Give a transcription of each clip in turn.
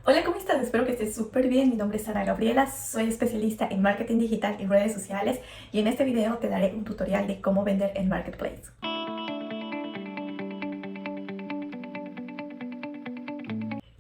Hola, ¿cómo estás? Espero que estés súper bien. Mi nombre es Ana Gabriela, soy especialista en marketing digital y redes sociales y en este video te daré un tutorial de cómo vender en Marketplace.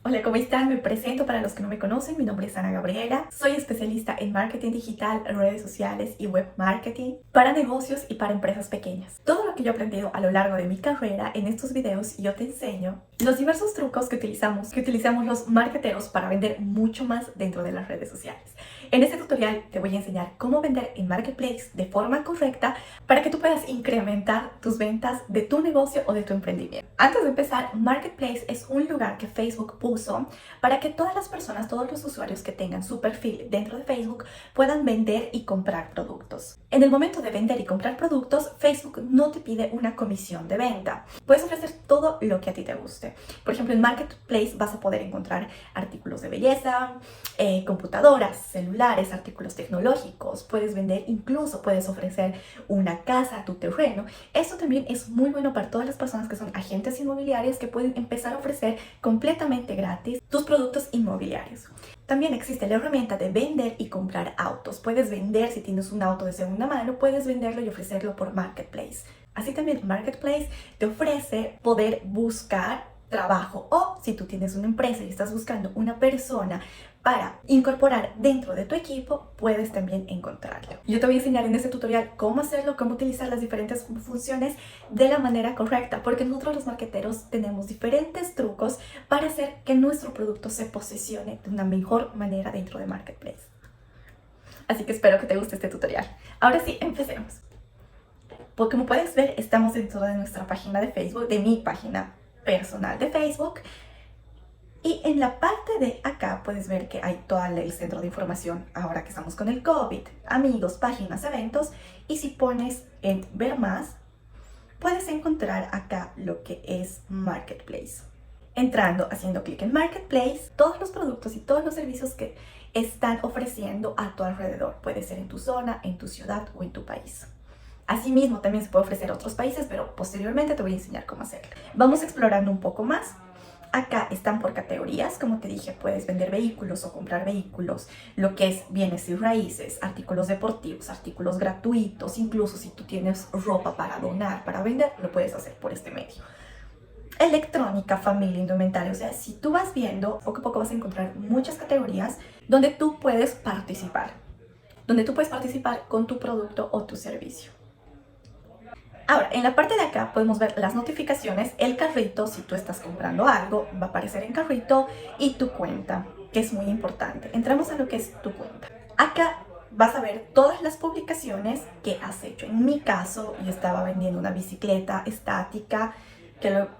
Hola, ¿cómo están? Me presento para los que no me conocen. Mi nombre es Ana Gabriela. Soy especialista en marketing digital, redes sociales y web marketing para negocios y para empresas pequeñas. Todo lo que yo he aprendido a lo largo de mi carrera en estos videos, yo te enseño los diversos trucos que utilizamos los marketeros para vender mucho más dentro de las redes sociales. En este tutorial te voy a enseñar cómo vender en Marketplace de forma correcta para que tú puedas incrementar tus ventas de tu negocio o de tu emprendimiento. Antes de empezar, Marketplace es un lugar que Facebook puso para que todas las personas, todos los usuarios que tengan su perfil dentro de Facebook puedan vender y comprar productos. En el momento de vender y comprar productos, Facebook no te pide una comisión de venta. Puedes ofrecer todo lo que a ti te guste. Por ejemplo, en Marketplace vas a poder encontrar artículos de belleza, computadoras, celulares, artículos tecnológicos. Puedes vender, incluso puedes ofrecer una casa a tu terreno. Esto también es muy bueno para todas las personas que son agentes inmobiliarios que pueden empezar a ofrecer completamente gratis tus productos inmobiliarios. También existe la herramienta de vender y comprar autos. Puedes vender, si tienes un auto de segunda mano, puedes venderlo y ofrecerlo por Marketplace. Así también Marketplace te ofrece poder buscar trabajo, o si tú tienes una empresa y estás buscando una persona para incorporar dentro de tu equipo, puedes también encontrarlo. Yo te voy a enseñar en este tutorial cómo hacerlo, cómo utilizar las diferentes funciones de la manera correcta, porque nosotros los marketeros tenemos diferentes trucos para hacer que nuestro producto se posicione de una mejor manera dentro de Marketplace. Así que espero que te guste este tutorial. Ahora sí, empecemos. Pues como puedes ver, estamos dentro de nuestra página de Facebook, de mi página personal de Facebook. Y en la parte de acá puedes ver que hay todo el centro de información ahora que estamos con el COVID, amigos, páginas, eventos. Y si pones en ver más, puedes encontrar acá lo que es Marketplace. Entrando, haciendo clic en Marketplace, todos los productos y todos los servicios que están ofreciendo a tu alrededor. Puede ser en tu zona, en tu ciudad o en tu país. Asimismo, también se puede ofrecer a otros países, pero posteriormente te voy a enseñar cómo hacerlo. Vamos explorando un poco más. Acá están por categorías, como te dije, puedes vender vehículos o comprar vehículos, lo que es bienes y raíces, artículos deportivos, artículos gratuitos, incluso si tú tienes ropa para donar, para vender, lo puedes hacer por este medio. Electrónica, familia, indumentaria, o sea, si tú vas viendo, poco a poco vas a encontrar muchas categorías donde tú puedes participar con tu producto o tu servicio. Ahora, en la parte de acá podemos ver las notificaciones, el carrito, si tú estás comprando algo, va a aparecer en carrito, y tu cuenta, que es muy importante. Entramos a lo que es tu cuenta. Acá vas a ver todas las publicaciones que has hecho. En mi caso, yo estaba vendiendo una bicicleta estática que lo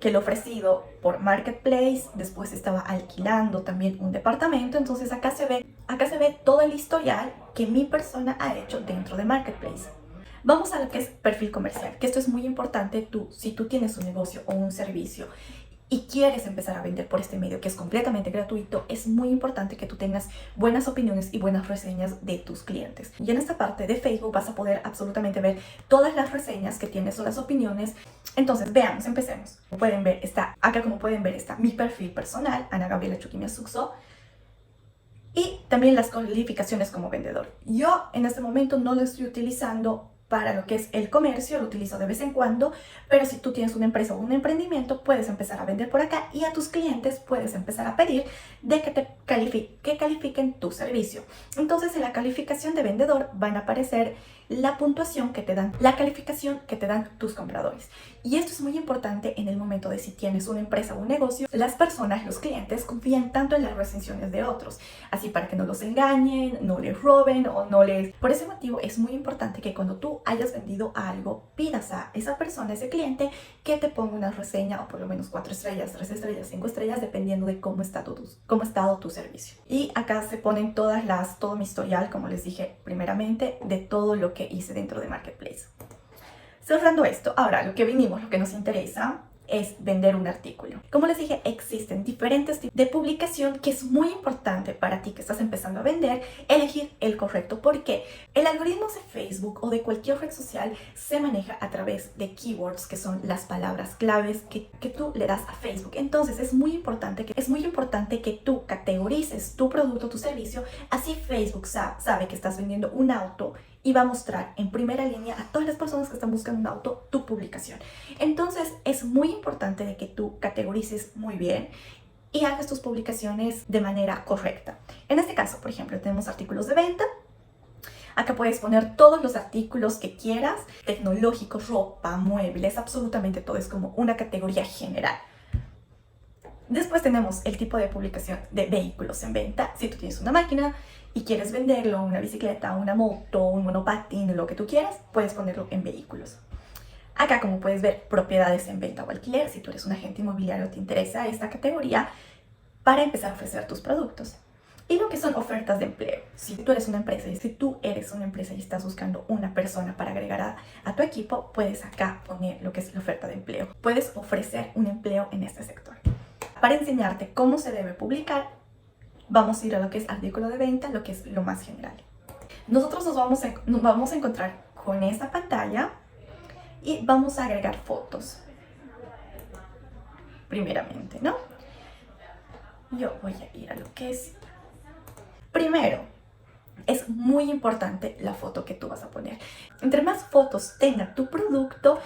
he ofrecido por Marketplace, después estaba alquilando también un departamento, entonces acá se ve todo el historial que mi persona ha hecho dentro de Marketplace. Vamos a lo que es perfil comercial, que esto es muy importante. Si tú tienes un negocio o un servicio y quieres empezar a vender por este medio que es completamente gratuito, es muy importante que tú tengas buenas opiniones y buenas reseñas de tus clientes. Y en esta parte de Facebook vas a poder absolutamente ver todas las reseñas que tienes o las opiniones. Entonces, veamos, empecemos. Como pueden ver, está mi perfil personal, Ana Gabriela Chuquimia Suxo, y también las calificaciones como vendedor. Yo en este momento no lo estoy utilizando para lo que es el comercio, lo utilizo de vez en cuando, pero si tú tienes una empresa o un emprendimiento, puedes empezar a vender por acá y a tus clientes puedes empezar a pedir de que califiquen tu servicio. Entonces, en la calificación de vendedor van a aparecer la puntuación que te dan, la calificación que te dan tus compradores. Y esto es muy importante en el momento de si tienes una empresa o un negocio. Las personas, los clientes, confían tanto en las recensiones de otros, así para que no los engañen, no les roben o no les... Por ese motivo es muy importante que cuando tú hayas vendido algo, pidas a esa persona, a ese cliente, que te ponga una reseña, o por lo menos 4 estrellas, 3 estrellas, 5 estrellas, dependiendo de cómo ha estado tu servicio. Y acá se ponen todo mi historial, como les dije primeramente, de todo lo que hice dentro de Marketplace. Cerrando esto, ahora lo que nos interesa es vender un artículo. Como les dije, existen diferentes tipos de publicación que es muy importante para ti que estás empezando a vender, elegir el correcto, porque el algoritmo de Facebook o de cualquier red social se maneja a través de keywords, que son las palabras claves que tú le das a Facebook. Entonces es muy importante que tú categorices tu producto, tu servicio, así Facebook sabe que estás vendiendo un auto y va a mostrar en primera línea a todas las personas que están buscando un auto tu publicación. Entonces es muy importante de que tú categorices muy bien y hagas tus publicaciones de manera correcta. En este caso, por ejemplo, tenemos artículos de venta. Acá puedes poner todos los artículos que quieras, tecnológicos, ropa, muebles, absolutamente todo. Es como una categoría general. Después tenemos el tipo de publicación de vehículos en venta. Si tú tienes una máquina y quieres venderlo, una bicicleta, una moto, un monopatín, lo que tú quieras, puedes ponerlo en vehículos. Acá, como puedes ver, propiedades en venta o alquiler. Si tú eres un agente inmobiliario, te interesa esta categoría para empezar a ofrecer tus productos. Y lo que son ofertas de empleo. Si tú eres una empresa y estás buscando una persona para agregar a tu equipo, puedes acá poner lo que es la oferta de empleo. Puedes ofrecer un empleo en este sector. Para enseñarte cómo se debe publicar, vamos a ir a lo que es artículo de venta, lo que es lo más general. Nosotros nos vamos a encontrar con esta pantalla y vamos a agregar fotos. Primeramente, ¿no? Yo voy a ir a lo que es... Primero, es muy importante la foto que tú vas a poner. Entre más fotos tenga tu producto,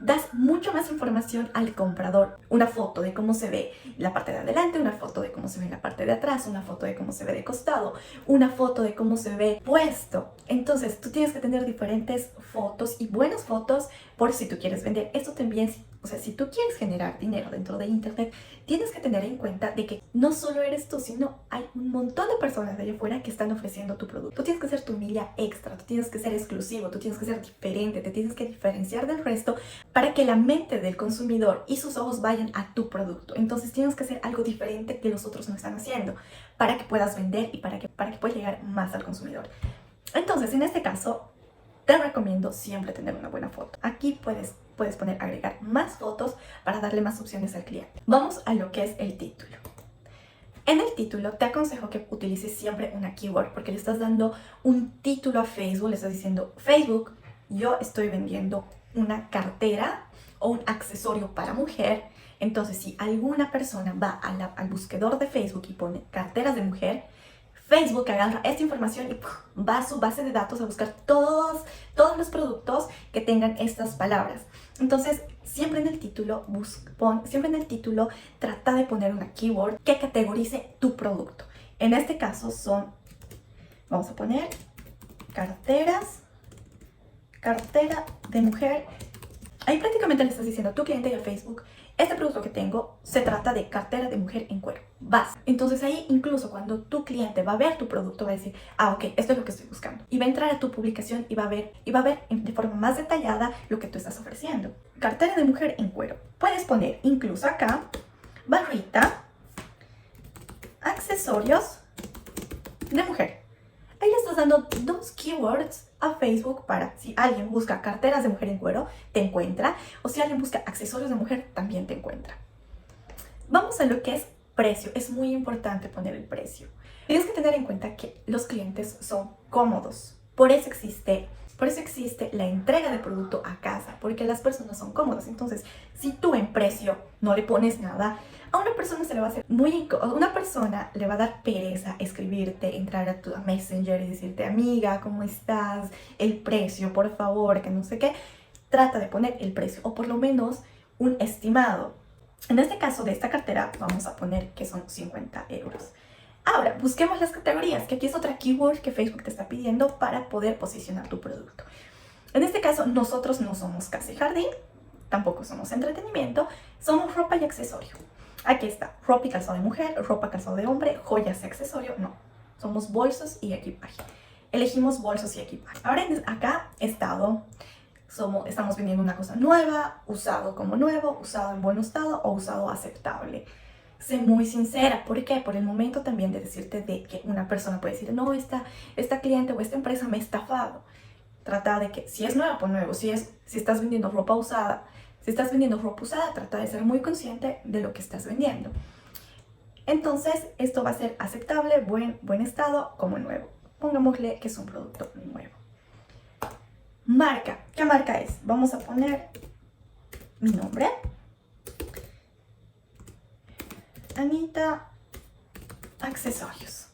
das mucho más información al comprador. Una foto de cómo se ve la parte de adelante, una foto de cómo se ve la parte de atrás, una foto de cómo se ve de costado, una foto de cómo se ve puesto. Entonces tú tienes que tener diferentes fotos y buenas fotos por si tú quieres vender. Esto también, o sea, si tú quieres generar dinero dentro de internet, tienes que tener en cuenta de que no solo eres tú, sino hay un montón de personas de allá afuera que están ofreciendo tu producto. Tú tienes que ser tu milla extra, tú tienes que ser exclusivo, tú tienes que ser diferente, te tienes que diferenciar del resto para que la mente del consumidor y sus ojos vayan a tu producto. Entonces tienes que hacer algo diferente que los otros no están haciendo para que puedas vender y para que puedas llegar más al consumidor. Entonces, en este caso, te recomiendo siempre tener una buena foto. Aquí puedes poner agregar más fotos para darle más opciones al cliente. Vamos a lo que es el título. En el título te aconsejo que utilices siempre una keyword porque le estás dando un título a Facebook, le estás diciendo: Facebook, yo estoy vendiendo una cartera o un accesorio para mujer. Entonces, si alguna persona va al buscador de Facebook y pone carteras de mujer, Facebook agarra esta información y va a su base de datos a buscar todos los productos que tengan estas palabras. Entonces, siempre en el título trata de poner una keyword que categorice tu producto. En este caso vamos a poner cartera de mujer. Ahí prácticamente le estás diciendo a tu cliente y a Facebook: este producto que tengo se trata de cartera de mujer en cuero. Vas. Entonces ahí, incluso cuando tu cliente va a ver tu producto, va a decir: ah, ok, esto es lo que estoy buscando. Y va a entrar a tu publicación y va a ver de forma más detallada lo que tú estás ofreciendo. Cartera de mujer en cuero. Puedes poner incluso acá barrita, accesorios de mujer. Ahí le estás dando dos keywords a Facebook para si alguien busca carteras de mujer en cuero, te encuentra, o si alguien busca accesorios de mujer, también te encuentra. Vamos a lo que es precio. Es muy importante poner el precio. Tienes que tener en cuenta que los clientes son cómodos. Por eso existe la entrega de producto a casa, porque las personas son cómodas. Entonces, si tú en precio no le pones nada, a una persona se le va a hacer muy incómodo. A una persona le va a dar pereza escribirte, entrar a tu Messenger y decirte: amiga, ¿cómo estás? El precio, por favor, que no sé qué. Trata de poner el precio, o por lo menos un estimado. En este caso de esta cartera vamos a poner que son 50 euros. Ahora, busquemos las categorías, que aquí es otra keyword que Facebook te está pidiendo para poder posicionar tu producto. En este caso, nosotros no somos casa y jardín, tampoco somos entretenimiento, somos ropa y accesorio. Aquí está, ropa y calzado de mujer, ropa y calzado de hombre, joyas y accesorio. No, somos bolsos y equipaje. Elegimos bolsos y equipaje. Ahora acá estamos vendiendo una cosa nueva, usado como nuevo, usado en buen estado o usado aceptable. Sé muy sincera. ¿Por qué? Por el momento también de decirte de que una persona puede decir: no, esta cliente o esta empresa me ha estafado. Trata de que si es nuevo, pues nuevo. Si estás vendiendo ropa usada, Si estás vendiendo ropa usada, trata de ser muy consciente de lo que estás vendiendo. Entonces, esto va a ser aceptable, buen estado, como nuevo. Pongámosle que es un producto nuevo. Marca. ¿Qué marca es? Vamos a poner mi nombre. Anita Accesorios.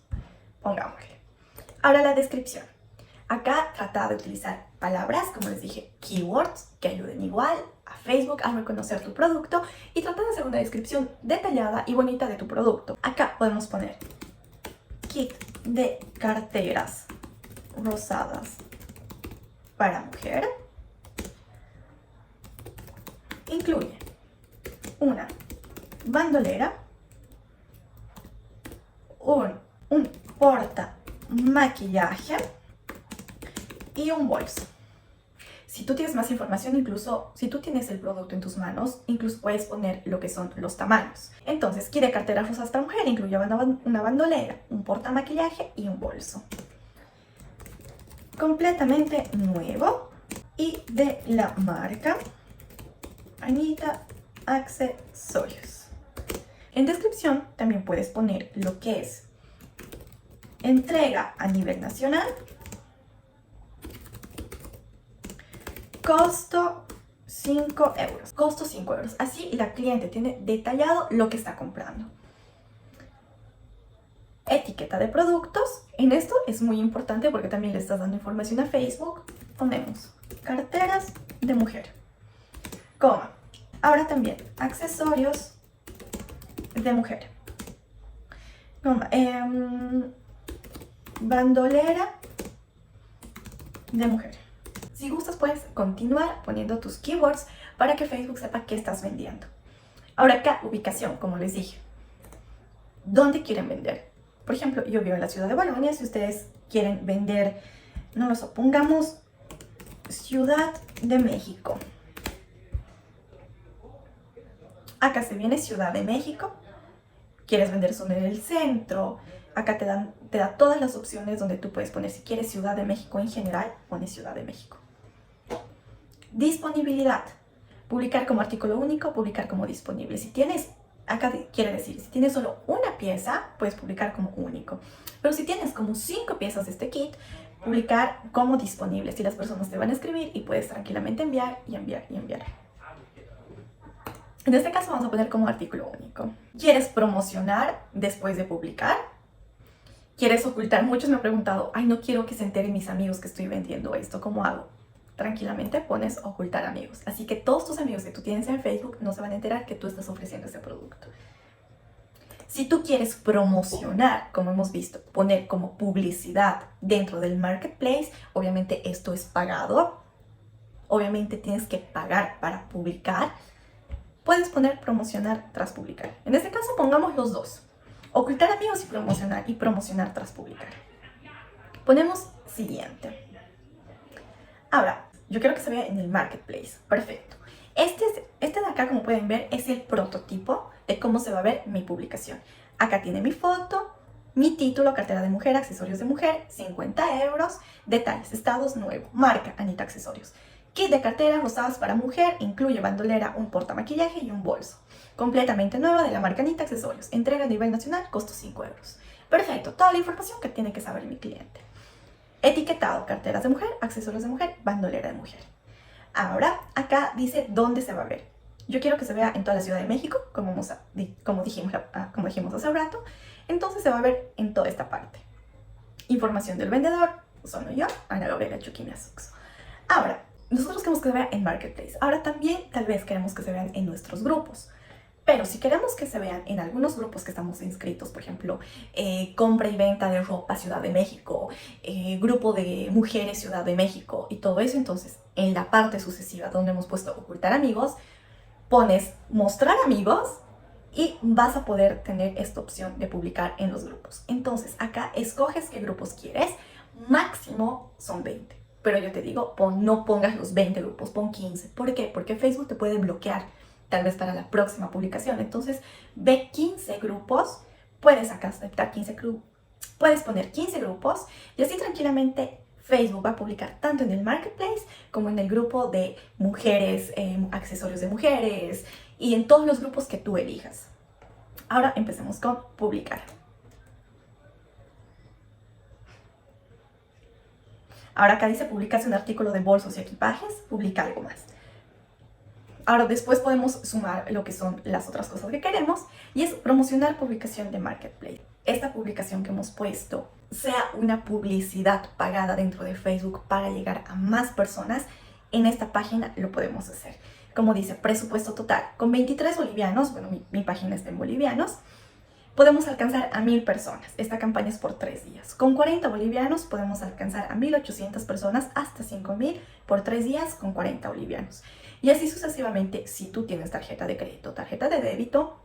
Pongámosle. Ahora la descripción. Acá trata de utilizar palabras, como les dije, keywords, que ayuden igual a Facebook a reconocer tu producto y trata de hacer una descripción detallada y bonita de tu producto. Acá podemos poner kit de carteras rosadas para mujer. Incluye una bandolera, un porta maquillaje y un bolso. Si tú tienes más información, incluso si tú tienes el producto en tus manos, incluso puedes poner lo que son los tamaños. Entonces, quiere carteras rosas para mujer, incluye una bandolera, un porta maquillaje y un bolso. Completamente nuevo y de la marca Anita Accesorios. En descripción también puedes poner lo que es entrega a nivel nacional, costo 5 euros. Costo 5 euros. Así la cliente tiene detallado lo que está comprando. Etiqueta de productos. En esto es muy importante porque también le estás dando información a Facebook. Ponemos carteras de mujer, coma. Ahora también accesorios de mujer, coma. Bandolera de mujer. Si gustas, puedes continuar poniendo tus keywords para que Facebook sepa qué estás vendiendo. Ahora acá, ubicación, como les dije. ¿Dónde quieren vender? Por ejemplo, yo vivo en la ciudad de Bolonia. Si ustedes quieren vender, no lo sé, pongamos Ciudad de México. Acá se viene Ciudad de México. ¿Quieres vender solo en el centro? Acá te da todas las opciones donde tú puedes poner, si quieres Ciudad de México en general, pones Ciudad de México. Disponibilidad. Publicar como artículo único, publicar como disponible. Si tienes, acá quiere decir, si tienes solo una pieza, puedes publicar como único. Pero si tienes como 5 piezas de este kit, publicar como disponible. Si las personas te van a escribir y puedes tranquilamente enviar y enviar y enviar. En este caso vamos a poner como artículo único. ¿Quieres promocionar después de publicar? ¿Quieres ocultar? Muchos me han preguntado, ay, no quiero que se enteren mis amigos que estoy vendiendo esto, ¿cómo hago? Tranquilamente pones ocultar amigos. Así que todos tus amigos que tú tienes en Facebook no se van a enterar que tú estás ofreciendo ese producto. Si tú quieres promocionar, como hemos visto, poner como publicidad dentro del marketplace, obviamente esto es pagado. Obviamente tienes que pagar para publicar. Puedes poner promocionar tras publicar. En este caso pongamos los dos. Ocultar amigos y promocionar tras publicar. Ponemos siguiente. Ahora, yo quiero que se vea en el marketplace. Perfecto. Este de acá, como pueden ver, es el prototipo de cómo se va a ver mi publicación. Acá tiene mi foto, mi título, cartera de mujer, accesorios de mujer, 50 euros, detalles, estados, nuevo, marca, Anita Accesorios. Kit de carteras rosadas para mujer, incluye bandolera, un portamaquillaje y un bolso. Completamente nueva de la marca Anita Accesorios. Entrega a nivel nacional, costo 5 euros. Perfecto, toda la información que tiene que saber mi cliente. Etiquetado, carteras de mujer, accesorios de mujer, bandolera de mujer. Ahora, acá dice dónde se va a ver. Yo quiero que se vea en toda la Ciudad de México, como dijimos hace un rato. Entonces se va a ver en toda esta parte. Información del vendedor, soy yo, Ana Gabriela Chuquimia Sux. Ahora, nosotros queremos que se vea en Marketplace. Ahora también tal vez queremos que se vean en nuestros grupos. Pero si queremos que se vean en algunos grupos que estamos inscritos, por ejemplo, compra y venta de ropa Ciudad de México, grupo de mujeres Ciudad de México y todo eso, entonces en la parte sucesiva donde hemos puesto ocultar amigos, pones mostrar amigos y vas a poder tener esta opción de publicar en los grupos. Entonces acá escoges qué grupos quieres, máximo son 20. Pero yo te digo, no pongas los 20 grupos, pon 15. ¿Por qué? Porque Facebook te puede bloquear, tal vez para la próxima publicación. Entonces, ve 15 grupos, puedes acá aceptar 15 grupos, puedes poner 15 grupos y así tranquilamente Facebook va a publicar tanto en el Marketplace como en el grupo de mujeres, accesorios de mujeres y en todos los grupos que tú elijas. Ahora empecemos con publicar. Ahora acá dice publicarse un artículo de bolsos y equipajes, publica algo más. Ahora después podemos sumar lo que son las otras cosas que queremos y es promocionar publicación de Marketplace. Esta publicación que hemos puesto sea una publicidad pagada dentro de Facebook para llegar a más personas, en esta página lo podemos hacer. Como dice, presupuesto total, con 23 bolivianos, bueno, mi página está en bolivianos, podemos alcanzar a 1000 personas. Esta campaña es por 3 días. Con 40 bolivianos podemos alcanzar a 1800 personas hasta 5000 por 3 días con 40 bolivianos. Y así sucesivamente, si tú tienes tarjeta de crédito o tarjeta de débito,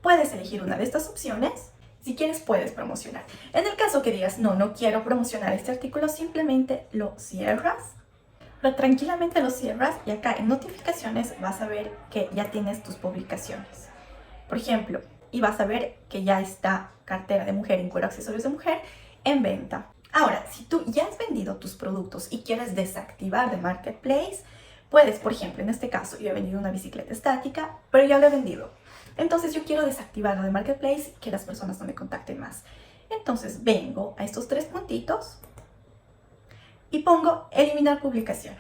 puedes elegir una de estas opciones. Si quieres, puedes promocionar. En el caso que digas, no quiero promocionar este artículo, simplemente lo cierras. Pero tranquilamente lo cierras y acá en notificaciones vas a ver que ya tienes tus publicaciones. Por ejemplo, y vas a ver que ya está cartera de mujer en cuero, accesorios de mujer en venta. Ahora, si tú ya has vendido tus productos y quieres desactivar de Marketplace, puedes, por ejemplo, en este caso, yo he vendido una bicicleta estática, pero ya lo he vendido. Entonces yo quiero desactivarlo de Marketplace, que las personas no me contacten más. Entonces vengo a estos 3 puntitos y pongo eliminar publicación.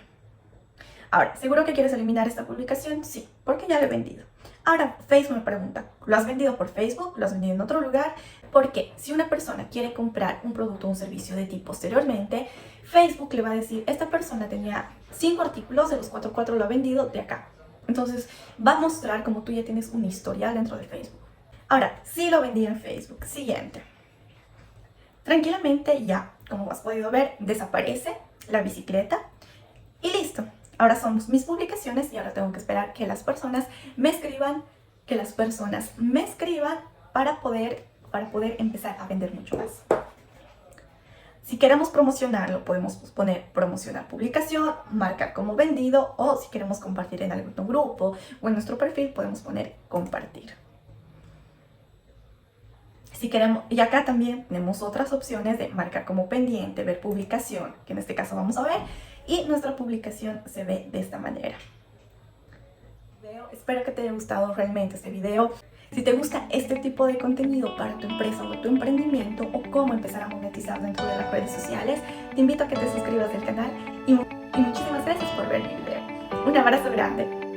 Ahora, ¿seguro que quieres eliminar esta publicación? Sí, porque ya lo he vendido. Ahora Facebook me pregunta, ¿lo has vendido por Facebook? ¿Lo has vendido en otro lugar? Porque si una persona quiere comprar un producto o un servicio de ti posteriormente, Facebook le va a decir, esta persona tenía 5 artículos, de los 4 lo ha vendido de acá. Entonces va a mostrar como tú ya tienes un historial dentro de Facebook. Ahora, sí lo vendí en Facebook. Siguiente. Tranquilamente ya, como has podido ver, desaparece la bicicleta y listo. Ahora son mis publicaciones y ahora tengo que esperar que las personas me escriban, para poder empezar a vender mucho más. Si queremos promocionarlo, podemos poner promocionar publicación, marcar como vendido, o si queremos compartir en algún grupo o en nuestro perfil, podemos poner compartir. Si queremos, y acá también tenemos otras opciones de marcar como pendiente, ver publicación, que en este caso vamos a ver, y nuestra publicación se ve de esta manera. Espero que te haya gustado realmente este video. Si te gusta este tipo de contenido para tu empresa o tu emprendimiento o cómo empezar a monetizar dentro de las redes sociales, te invito a que te suscribas al canal y muchísimas gracias por ver mi video. Un abrazo grande.